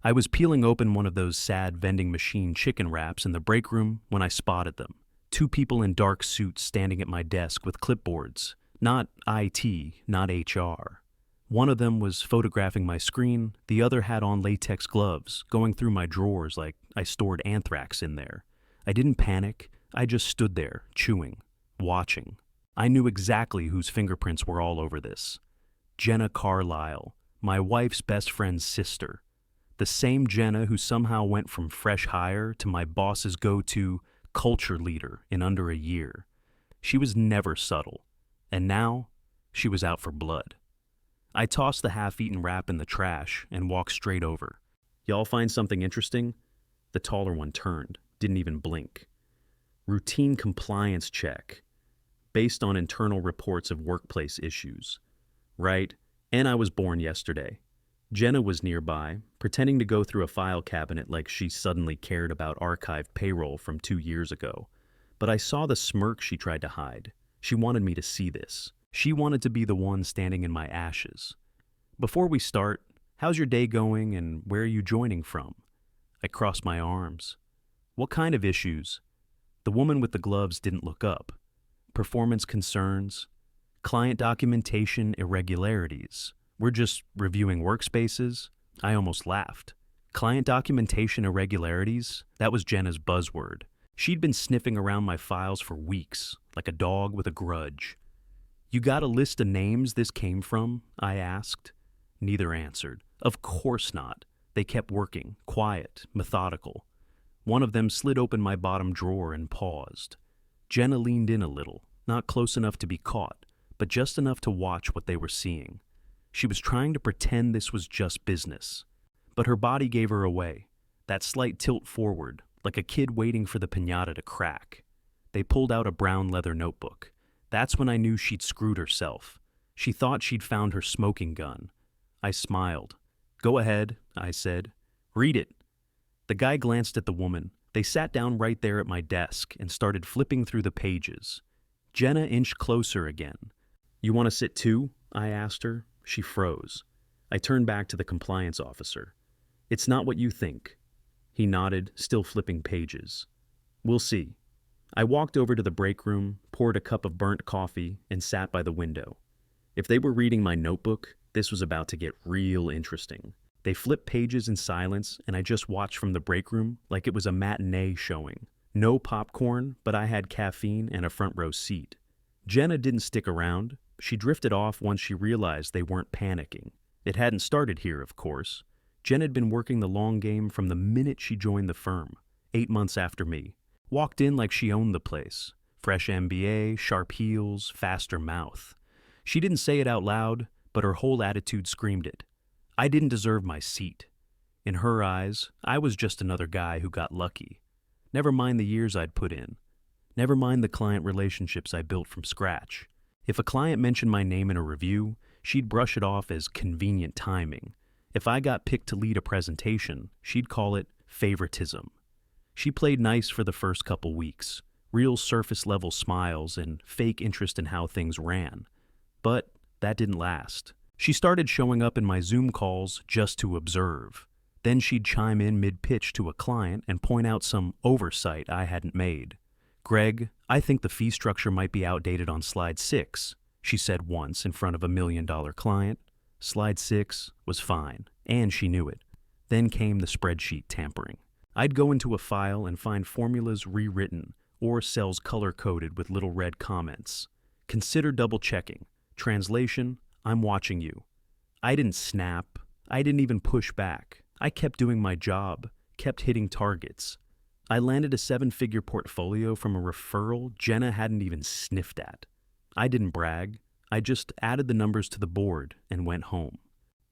I was peeling open one of those sad vending machine chicken wraps in the break room when I spotted them. Two people in dark suits standing at my desk with clipboards. Not IT, not HR. One of them was photographing my screen, the other had on latex gloves, going through my drawers like I stored anthrax in there. I didn't panic, I just stood there, chewing, watching. I knew exactly whose fingerprints were all over this. Jenna Carlisle, my wife's best friend's sister. The same Jenna who somehow went from fresh hire to my boss's go-to culture leader in under a year. She was never subtle, and now she was out for blood. I tossed the half-eaten wrap in the trash and walked straight over. Y'all find something interesting? The taller one turned, didn't even blink. Routine compliance check, based on internal reports of workplace issues. Right, and I was born yesterday. Jenna was nearby, pretending to go through a file cabinet like she suddenly cared about archived payroll from 2 years ago. But I saw the smirk she tried to hide. She wanted me to see this. She wanted to be the one standing in my ashes. Before we start, how's your day going and where are you joining from? I crossed my arms. What kind of issues? The woman with the gloves didn't look up. Performance concerns, client documentation irregularities. We're just reviewing workspaces? I almost laughed. Client documentation irregularities? That was Jenna's buzzword. She'd been sniffing around my files for weeks, like a dog with a grudge. You got a list of names this came from? I asked. Neither answered. Of course not. They kept working, quiet, methodical. One of them slid open my bottom drawer and paused. Jenna leaned in a little, not close enough to be caught, but just enough to watch what they were seeing. She was trying to pretend this was just business. But her body gave her away, that slight tilt forward, like a kid waiting for the piñata to crack. They pulled out a brown leather notebook. That's when I knew she'd screwed herself. She thought she'd found her smoking gun. I smiled. Go ahead, I said. Read it. The guy glanced at the woman. They sat down right there at my desk and started flipping through the pages. Jenna inched closer again. You want to sit too? I asked her. She froze. I turned back to the compliance officer. It's not what you think. He nodded, still flipping pages. We'll see. I walked over to the break room, poured a cup of burnt coffee, and sat by the window. If they were reading my notebook, this was about to get real interesting. They flipped pages in silence, and I just watched from the break room like it was a matinee showing. No popcorn, but I had caffeine and a front row seat. Jenna didn't stick around. She drifted off once she realized they weren't panicking. It hadn't started here, of course. Jen had been working the long game from the minute she joined the firm, 8 months after me. Walked in like she owned the place. Fresh MBA, sharp heels, faster mouth. She didn't say it out loud, but her whole attitude screamed it. I didn't deserve my seat. In her eyes, I was just another guy who got lucky. Never mind the years I'd put in. Never mind the client relationships I built from scratch. If a client mentioned my name in a review, she'd brush it off as convenient timing. If I got picked to lead a presentation, she'd call it favoritism. She played nice for the first couple weeks, real surface-level smiles and fake interest in how things ran. But that didn't last. She started showing up in my Zoom calls just to observe. Then she'd chime in mid-pitch to a client and point out some oversight I hadn't made. Greg, I think the fee structure might be outdated on slide 6, she said once in front of a $1 million client. Slide 6 was fine, and she knew it. Then came the spreadsheet tampering. I'd go into a file and find formulas rewritten or cells color-coded with little red comments. Consider double-checking. Translation, I'm watching you. I didn't snap. I didn't even push back. I kept doing my job, kept hitting targets. I landed a 7-figure portfolio from a referral Jenna hadn't even sniffed at. I didn't brag. I just added the numbers to the board and went home.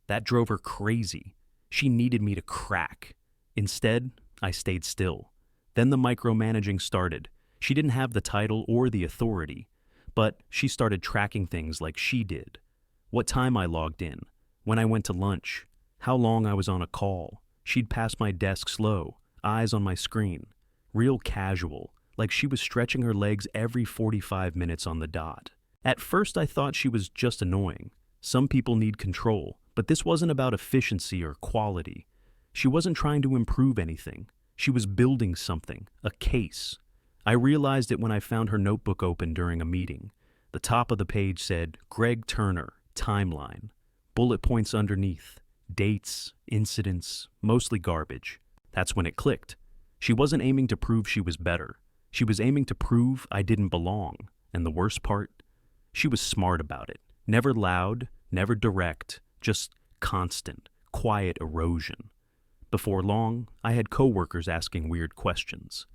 That drove her crazy. She needed me to crack. Instead, I stayed still. Then the micromanaging started. She didn't have the title or the authority, but she started tracking things like she did. What time I logged in, when I went to lunch, how long I was on a call. She'd pass my desk slow, eyes on my screen. Real casual, like she was stretching her legs every 45 minutes on the dot. At first I thought she was just annoying. Some people need control, but this wasn't about efficiency or quality. She wasn't trying to improve anything. She was building something, a case. I realized it when I found her notebook open during a meeting. The top of the page said, Greg Turner, timeline. Bullet points underneath, dates, incidents, mostly garbage. That's when it clicked. She wasn't aiming to prove she was better. She was aiming to prove I didn't belong. And the worst part? She was smart about it. Never loud, never direct, just constant, quiet erosion. Before long, I had coworkers asking weird questions.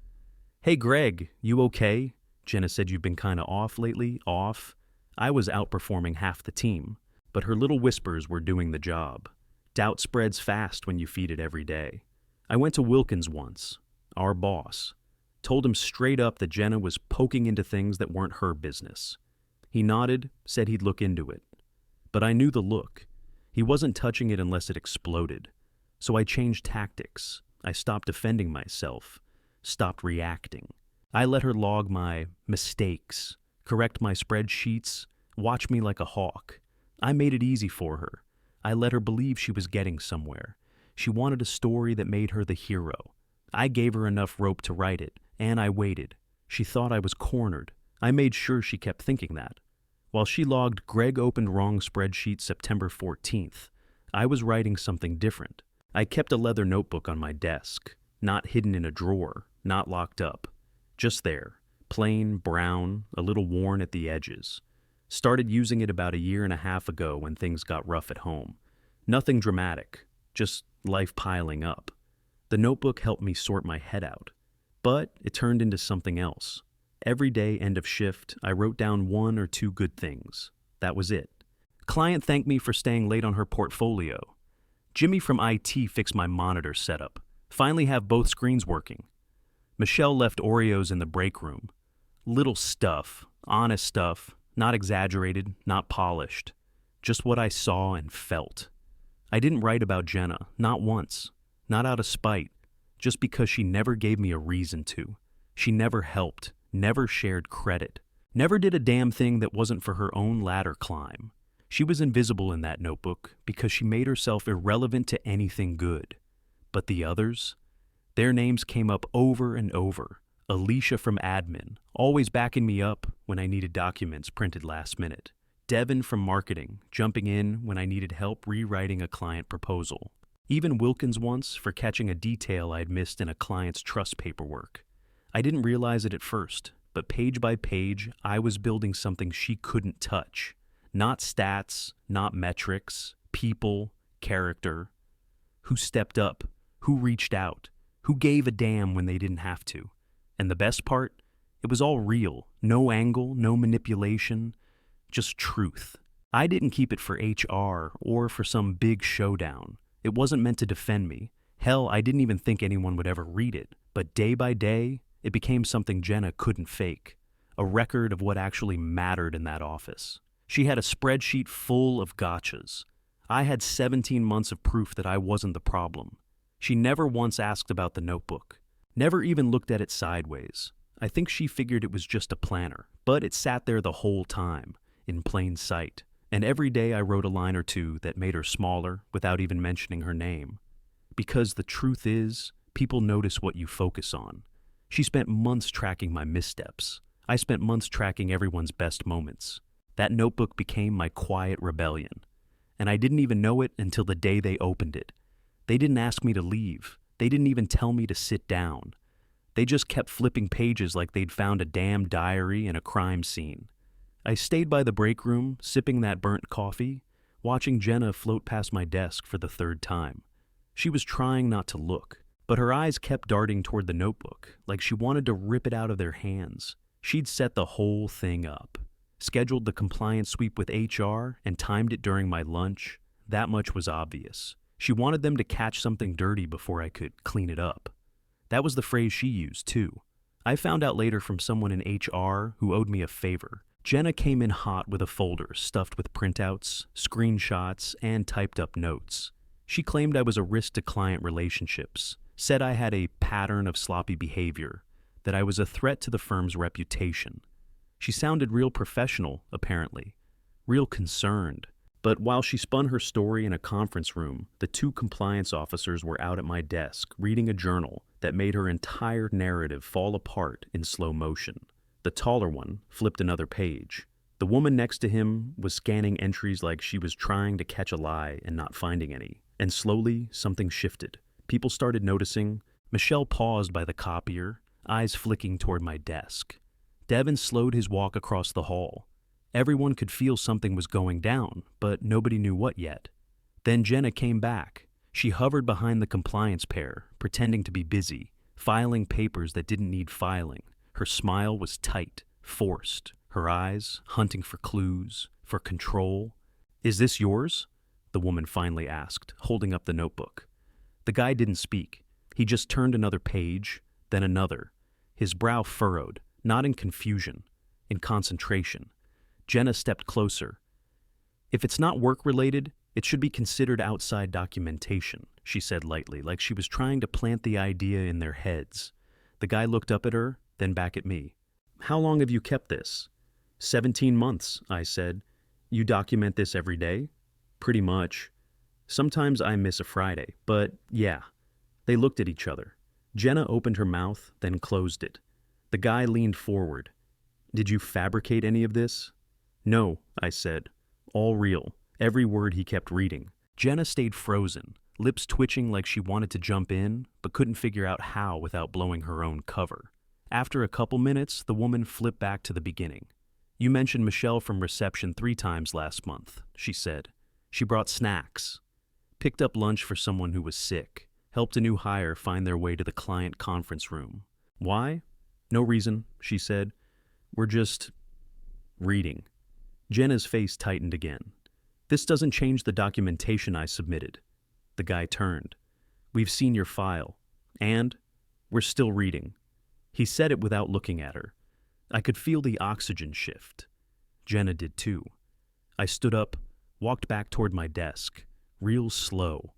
Hey Greg, you okay? Jenna said you've been kinda off lately, off. I was outperforming half the team, but her little whispers were doing the job. Doubt spreads fast when you feed it every day. I went to Wilkins once, our boss. Told him straight up that Jenna was poking into things that weren't her business. He nodded, said he'd look into it. But I knew the look. He wasn't touching it unless it exploded. So I changed tactics. I stopped defending myself, stopped reacting. I let her log my mistakes, correct my spreadsheets, watch me like a hawk. I made it easy for her. I let her believe she was getting somewhere. She wanted a story that made her the hero. I gave her enough rope to write it, and I waited. She thought I was cornered. I made sure she kept thinking that. While she logged Greg opened wrong spreadsheet September 14th, I was writing something different. I kept a leather notebook on my desk, not hidden in a drawer, not locked up. Just there, plain, brown, a little worn at the edges. Started using it about 1.5 years ago when things got rough at home. Nothing dramatic, just life piling up. The notebook helped me sort my head out. But it turned into something else. Every day, end of shift, I wrote down 1 or 2 good things. That was it. Client thanked me for staying late on her portfolio. Jimmy from IT fixed my monitor setup. Finally have both screens working. Michelle left Oreos in the break room. Little stuff, honest stuff, not exaggerated, not polished. Just what I saw and felt. I didn't write about Jenna, not once. Not out of spite, just because she never gave me a reason to. She never helped, never shared credit, never did a damn thing that wasn't for her own ladder climb. She was invisible in that notebook because she made herself irrelevant to anything good. But the others? Their names came up over and over. Alicia from admin, always backing me up when I needed documents printed last minute. Devin from marketing, jumping in when I needed help rewriting a client proposal. Even Wilkins once for catching a detail I'd missed in a client's trust paperwork. I didn't realize it at first, but page by page, I was building something she couldn't touch. Not stats, not metrics, people, character. Who stepped up, who reached out, who gave a damn when they didn't have to. And the best part? It was all real, no angle, no manipulation, just truth. I didn't keep it for HR or for some big showdown. It wasn't meant to defend me. Hell, I didn't even think anyone would ever read it. But day by day, it became something Jenna couldn't fake. A record of what actually mattered in that office. She had a spreadsheet full of gotchas. I had 17 months of proof that I wasn't the problem. She never once asked about the notebook. Never even looked at it sideways. I think she figured it was just a planner, but it sat there the whole time, in plain sight. And every day I wrote a line or two that made her smaller without even mentioning her name. Because the truth is, people notice what you focus on. She spent months tracking my missteps. I spent months tracking everyone's best moments. That notebook became my quiet rebellion. And I didn't even know it until the day they opened it. They didn't ask me to leave. They didn't even tell me to sit down. They just kept flipping pages like they'd found a damn diary in a crime scene. I stayed by the break room, sipping that burnt coffee, watching Jenna float past my desk for the 3rd time. She was trying not to look, but her eyes kept darting toward the notebook, like she wanted to rip it out of their hands. She'd set the whole thing up, scheduled the compliance sweep with HR, and timed it during my lunch. That much was obvious. She wanted them to catch something dirty before I could clean it up. That was the phrase she used, too. I found out later from someone in HR who owed me a favor. Jenna came in hot with a folder stuffed with printouts, screenshots, and typed up notes. She claimed I was a risk to client relationships, said I had a pattern of sloppy behavior, that I was a threat to the firm's reputation. She sounded real professional, apparently, real concerned, But while she spun her story in a conference room, the two compliance officers were out at my desk, reading a journal that made her entire narrative fall apart in slow motion. The taller one flipped another page. The woman next to him was scanning entries like she was trying to catch a lie and not finding any. And slowly, something shifted. People started noticing. Michelle paused by the copier, eyes flicking toward my desk. Devin slowed his walk across the hall. Everyone could feel something was going down, but nobody knew what yet. Then Jenna came back. She hovered behind the compliance pair, pretending to be busy, filing papers that didn't need filing. Her smile was tight, forced, her eyes hunting for clues, for control. "Is this yours?" the woman finally asked, holding up the notebook. The guy didn't speak. He just turned another page, then another. His brow furrowed, not in confusion, in concentration. Jenna stepped closer. "If it's not work-related, it should be considered outside documentation," she said lightly, like she was trying to plant the idea in their heads. The guy looked up at her, then back at me. "How long have you kept this?" 17 months, I said. "You document this every day?" "Pretty much. Sometimes I miss a Friday, but yeah." They looked at each other. Jenna opened her mouth, then closed it. The guy leaned forward. "Did you fabricate any of this?" "No," I said. "All real." Every word he kept reading. Jenna stayed frozen, lips twitching like she wanted to jump in, but couldn't figure out how without blowing her own cover. After a couple minutes, the woman flipped back to the beginning. "You mentioned Michelle from reception 3 times last month," she said. "She brought snacks, picked up lunch for someone who was sick, helped a new hire find their way to the client conference room. Why? No reason," she said. "We're just reading." Jenna's face tightened again. "This doesn't change the documentation I submitted." The guy turned. "We've seen your file. And we're still reading." He said it without looking at her. I could feel the oxygen shift. Jenna did too. I stood up, walked back toward my desk, real slow.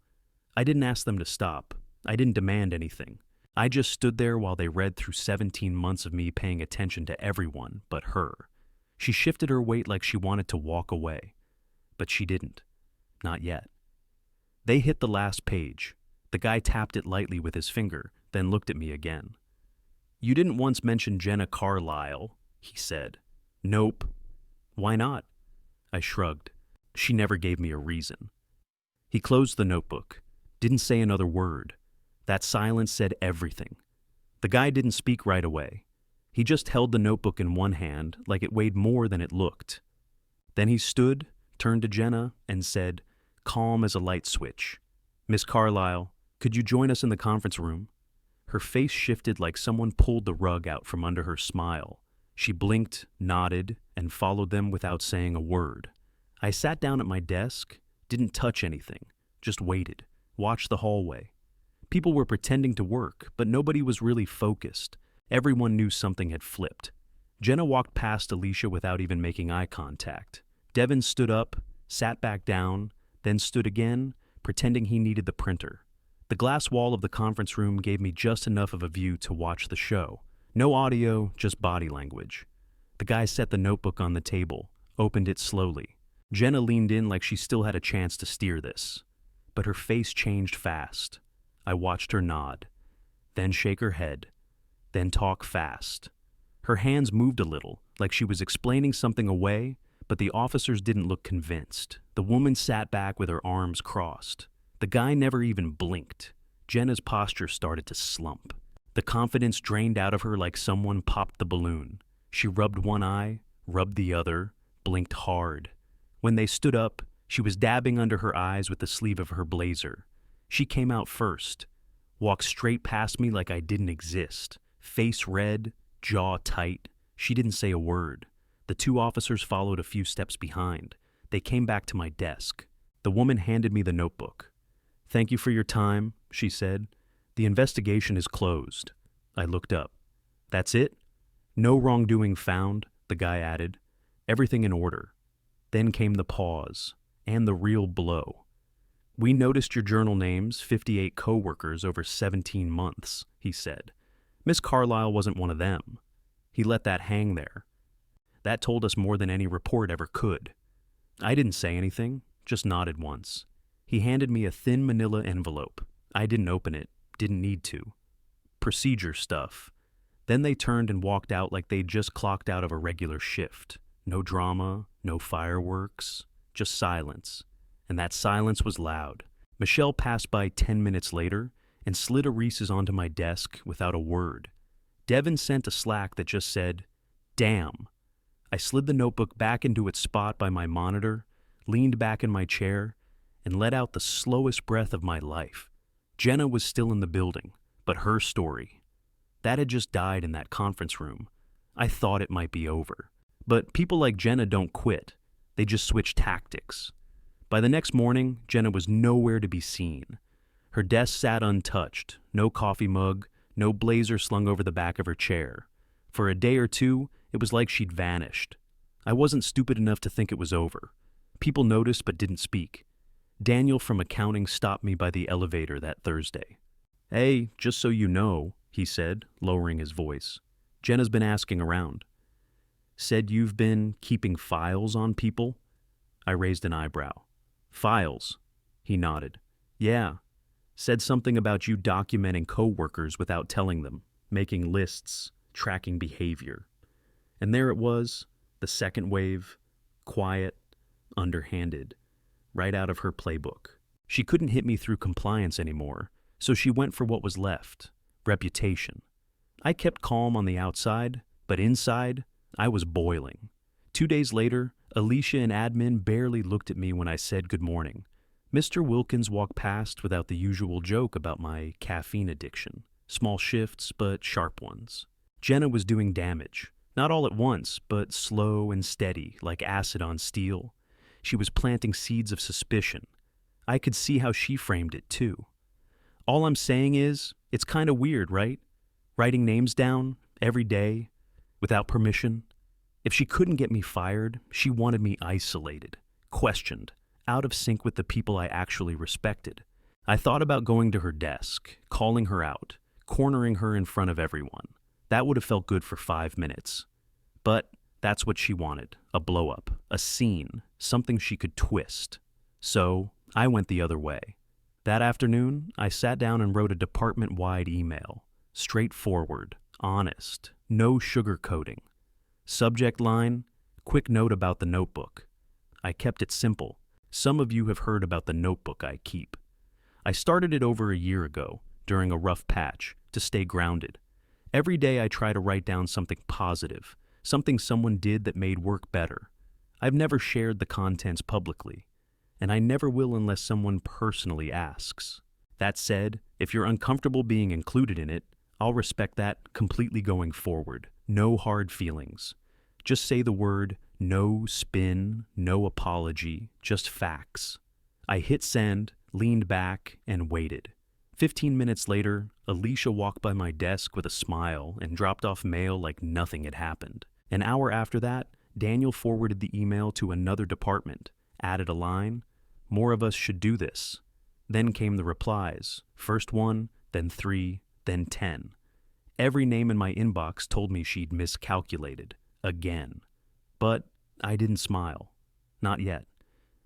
I didn't ask them to stop. I didn't demand anything. I just stood there while they read through 17 months of me paying attention to everyone but her. She shifted her weight like she wanted to walk away. But she didn't. Not yet. They hit the last page. The guy tapped it lightly with his finger, then looked at me again. "You didn't once mention Jenna Carlisle," he said. "Nope." "Why not?" I shrugged. She never gave me a reason. He closed the notebook. Didn't say another word. That silence said everything. The guy didn't speak right away. He just held the notebook in one hand like it weighed more than it looked. Then he stood, turned to Jenna, and said, calm as a light switch, "Miss Carlisle, could you join us in the conference room?" Her face shifted like someone pulled the rug out from under her smile. She blinked, nodded, and followed them without saying a word. I sat down at my desk, didn't touch anything, just waited, watched the hallway. People were pretending to work, but nobody was really focused. Everyone knew something had flipped. Jenna walked past Alicia without even making eye contact. Devin stood up, sat back down, then stood again, pretending he needed the printer. The glass wall of the conference room gave me just enough of a view to watch the show. No audio, just body language. The guy set the notebook on the table, opened it slowly. Jenna leaned in like she still had a chance to steer this. But her face changed fast. I watched her nod, then shake her head, then talk fast. Her hands moved a little, like she was explaining something away, but the officers didn't look convinced. The woman sat back with her arms crossed. The guy never even blinked. Jenna's posture started to slump. The confidence drained out of her like someone popped the balloon. She rubbed one eye, rubbed the other, blinked hard. When they stood up, she was dabbing under her eyes with the sleeve of her blazer. She came out first, walked straight past me like I didn't exist, face red, jaw tight. She didn't say a word. The two officers followed a few steps behind. They came back to my desk. The woman handed me the notebook. "Thank you for your time," she said. "The investigation is closed." I looked up. "That's it?" "No wrongdoing found," the guy added. "Everything in order." Then came the pause, and the real blow. "We noticed your journal names, 58 co-workers over 17 months, he said. Miss Carlisle wasn't one of them. He let that hang there. That told us more than any report ever could. I didn't say anything. just nodded once. He handed me a thin manila envelope. I didn't open it, didn't need to. Procedure stuff. Then they turned and walked out like they'd just clocked out of a regular shift. No drama, no fireworks, just silence. And that silence was loud. Michelle passed by 10 minutes later and slid a Reese's onto my desk without a word. Devin sent a Slack that just said, "Damn." I slid the notebook back into its spot by my monitor, leaned back in my chair, and let out the slowest breath of my life. Jenna was still in the building, but her story. That had just died in that conference room. I thought it might be over. But people like Jenna don't quit. They just switch tactics. By the next morning, Jenna was nowhere to be seen. Her desk sat untouched, no coffee mug, no blazer slung over the back of her chair. For a day or two, it was like she'd vanished. I wasn't stupid enough to think it was over. People noticed but didn't speak. Daniel from accounting stopped me by the elevator that Thursday. "Hey, just so you know," he said, lowering his voice. "Jenna's been asking around." "Said you've been keeping files on people?" I raised an eyebrow. "Files?" He nodded. "Yeah. Said something about you documenting coworkers without telling them, making lists, tracking behavior." And there it was, the second wave, quiet, underhanded, right out of her playbook. She couldn't hit me through compliance anymore, so she went for what was left, reputation. I kept calm on the outside, but inside, I was boiling. 2 days later, Alicia and admin barely looked at me when I said good morning. Mr. Wilkins walked past without the usual joke about my caffeine addiction. Small shifts, but sharp ones. Jenna was doing damage. Not all at once, but slow and steady, like acid on steel. She was planting seeds of suspicion. I could see how she framed it, too. All I'm saying is, it's kind of weird, right? Writing names down, every day, without permission. If she couldn't get me fired, she wanted me isolated, questioned, out of sync with the people I actually respected. I thought about going to her desk, calling her out, cornering her in front of everyone. That would have felt good for 5 minutes. But that's what she wanted, a blow-up, a scene, something she could twist. So I went the other way. That afternoon, I sat down and wrote a department-wide email. Straightforward, honest, no sugarcoating. Subject line, quick note about the notebook. I kept it simple. Some of you have heard about the notebook I keep. I started it over a year ago, during a rough patch, to stay grounded. Every day I try to write down something positive, something someone did that made work better. I've never shared the contents publicly, and I never will unless someone personally asks. That said, if you're uncomfortable being included in it, I'll respect that completely going forward. No hard feelings. Just say the word, no spin, no apology, just facts. I hit send, leaned back, and waited. 15 minutes later, Alicia walked by my desk with a smile and dropped off mail like nothing had happened. An hour after that, Daniel forwarded the email to another department, added a line, "More of us should do this." Then came the replies, first 1, then 3, then 10. Every name in my inbox told me she'd miscalculated, again. But I didn't smile. Not yet.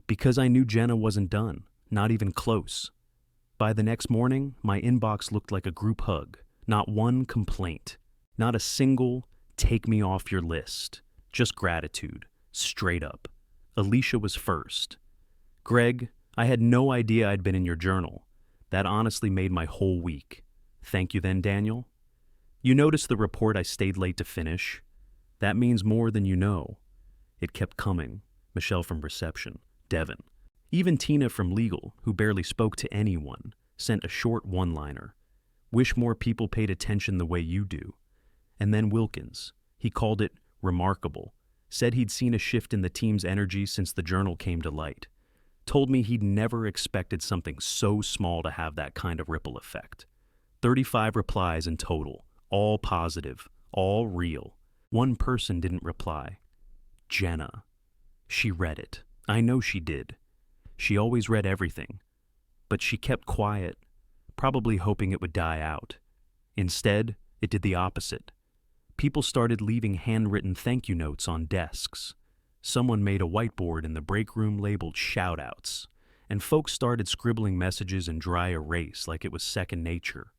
Because I knew Jenna wasn't done, not even close. By the next morning, my inbox looked like a group hug. Not one complaint. Not a single, take me off your list. Just gratitude. Straight up. Alicia was first. "Greg, I had no idea I'd been in your journal. That honestly made my whole week. Thank you then, Daniel. You noticed the report I stayed late to finish? That means more than you know." It kept coming. Michelle from reception. Devin. Even Tina from legal, who barely spoke to anyone, sent a short one-liner. "Wish more people paid attention the way you do." And then Wilkins. He called it remarkable. Said he'd seen a shift in the team's energy since the journal came to light. Told me he'd never expected something so small to have that kind of ripple effect. 35 replies in total, all positive, all real. One person didn't reply. Jenna. She read it. I know she did. She always read everything. But she kept quiet, probably hoping it would die out. Instead, it did the opposite. People started leaving handwritten thank you notes on desks. Someone made a whiteboard in the break room labeled shoutouts, and folks started scribbling messages in dry erase like it was second nature.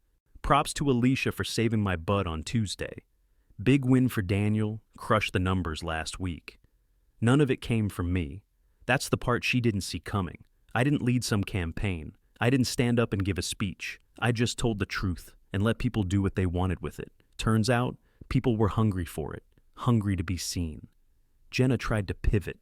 Props to Alicia for saving my butt on Tuesday. Big win for Daniel, crushed the numbers last week. None of it came from me. That's the part she didn't see coming. I didn't lead some campaign. I didn't stand up and give a speech. I just told the truth and let people do what they wanted with it. Turns out, people were hungry for it, hungry to be seen. Jenna tried to pivot.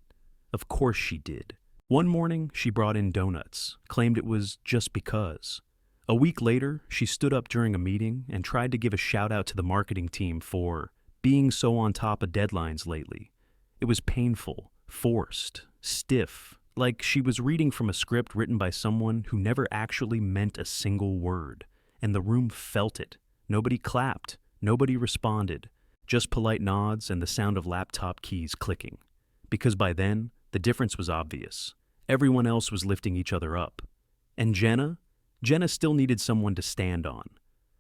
Of course she did. One morning, she brought in donuts, claimed it was just because. A week later, she stood up during a meeting and tried to give a shout out to the marketing team for being so on top of deadlines lately. It was painful, forced, stiff, like she was reading from a script written by someone who never actually meant a single word. And the room felt it. Nobody clapped, nobody responded, just polite nods and the sound of laptop keys clicking. Because by then, the difference was obvious. Everyone else was lifting each other up. And Jenna still needed someone to stand on.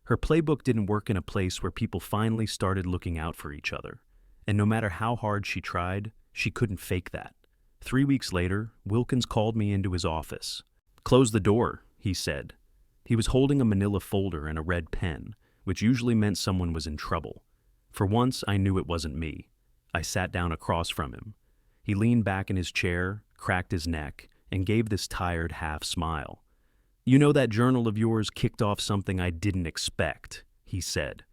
Her playbook didn't work in a place where people finally started looking out for each other. And no matter how hard she tried, she couldn't fake that. 3 weeks later, Wilkins called me into his office. "Close the door," he said. He was holding a manila folder and a red pen, which usually meant someone was in trouble. For once, I knew it wasn't me. I sat down across from him. He leaned back in his chair, cracked his neck, and gave this tired half smile. "You know that journal of yours kicked off something I didn't expect," he said.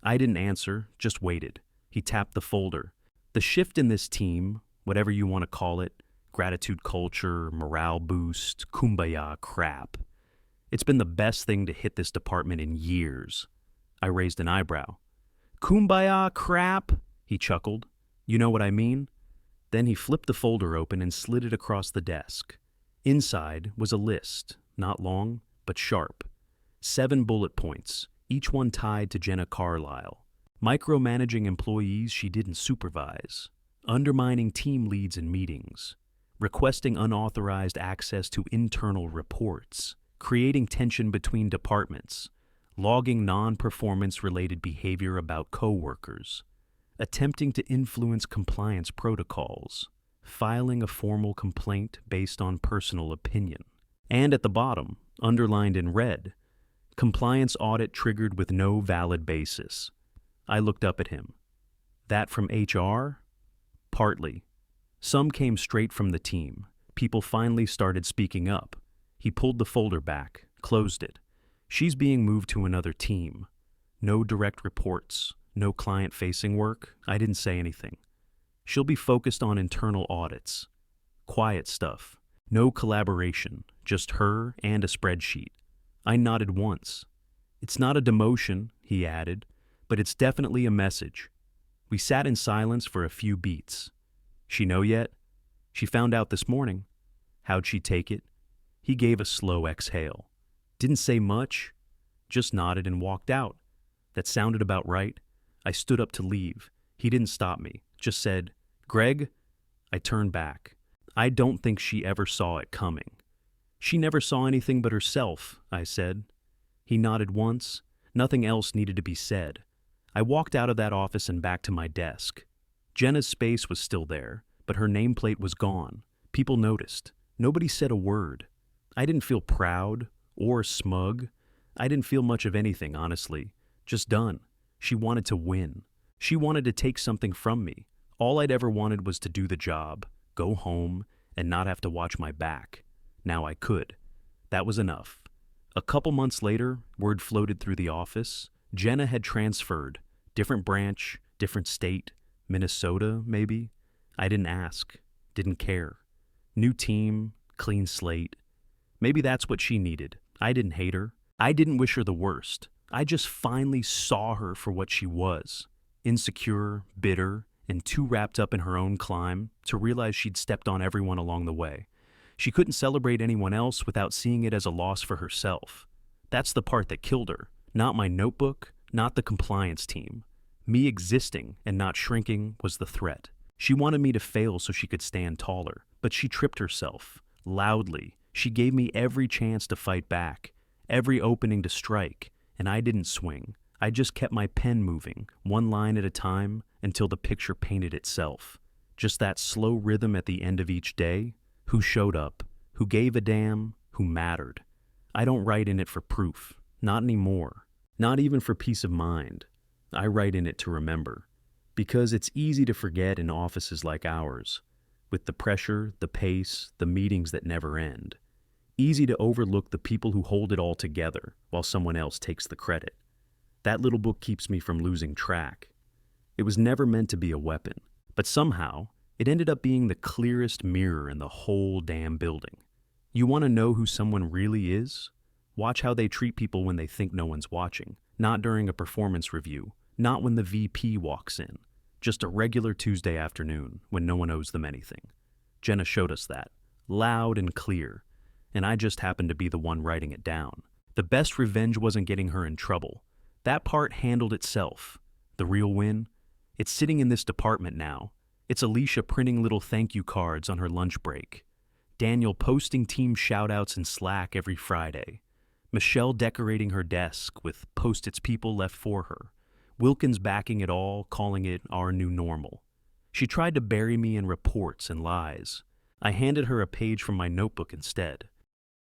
I didn't answer, just waited. He tapped the folder. The shift in this team, whatever you want to call it, gratitude culture, morale boost, kumbaya crap. It's been the best thing to hit this department in years. I raised an eyebrow. "Kumbaya crap?" he chuckled. "You know what I mean?" Then he flipped the folder open and slid it across the desk. Inside was a list, not long, but sharp. 7 bullet points, each one tied to Jenna Carlisle. Micromanaging employees she didn't supervise. Undermining team leads in meetings. Requesting unauthorized access to internal reports. Creating tension between departments. Logging non-performance-related behavior about coworkers. Attempting to influence compliance protocols. Filing a formal complaint based on personal opinion. And at the bottom, underlined in red, compliance audit triggered with no valid basis. I looked up at him. That from HR? Partly. Some came straight from the team. People finally started speaking up. He pulled the folder back, closed it. She's being moved to another team. No direct reports, no client-facing work. I didn't say anything. She'll be focused on internal audits. Quiet stuff. No collaboration, just her and a spreadsheet. I nodded once. "It's not a demotion," he added, "but it's definitely a message." We sat in silence for a few beats. "She know yet?" "She found out this morning." "How'd she take it?" He gave a slow exhale. Didn't say much, just nodded and walked out. That sounded about right. I stood up to leave. He didn't stop me, just said, "Greg?" I turned back. I don't think she ever saw it coming. "She never saw anything but herself," I said. He nodded once. Nothing else needed to be said. I walked out of that office and back to my desk. Jenna's space was still there, but her nameplate was gone. People noticed. Nobody said a word. I didn't feel proud or smug. I didn't feel much of anything, honestly. Just done. She wanted to win. She wanted to take something from me. All I'd ever wanted was to do the job, go home, and not have to watch my back. Now I could. That was enough. A couple months later, word floated through the office. Jenna had transferred. Different branch, different state, Minnesota, maybe. I didn't ask. Didn't care. New team, clean slate. Maybe that's what she needed. I didn't hate her. I didn't wish her the worst. I just finally saw her for what she was. Insecure, bitter, and too wrapped up in her own climb to realize she'd stepped on everyone along the way. She couldn't celebrate anyone else without seeing it as a loss for herself. That's the part that killed her. Not my notebook, not the compliance team. Me existing and not shrinking was the threat. She wanted me to fail so she could stand taller, but she tripped herself. Loudly. She gave me every chance to fight back, every opening to strike, and I didn't swing. I just kept my pen moving, one line at a time, until the picture painted itself. Just that slow rhythm at the end of each day. Who showed up, who gave a damn, who mattered. I don't write in it for proof, not anymore, not even for peace of mind. I write in it to remember, because it's easy to forget in offices like ours, with the pressure, the pace, the meetings that never end. Easy to overlook the people who hold it all together while someone else takes the credit. That little book keeps me from losing track. It was never meant to be a weapon, but somehow it ended up being the clearest mirror in the whole damn building. You want to know who someone really is? Watch how they treat people when they think no one's watching, not during a performance review, not when the VP walks in, just a regular Tuesday afternoon when no one owes them anything. Jenna showed us that, loud and clear, and I just happened to be the one writing it down. The best revenge wasn't getting her in trouble. That part handled itself. The real win? It's sitting in this department now. It's Alicia printing little thank you cards on her lunch break. Daniel posting team shoutouts in Slack every Friday. Michelle decorating her desk with post-its people left for her. Wilkins backing it all, calling it our new normal. She tried to bury me in reports and lies. I handed her a page from my notebook instead.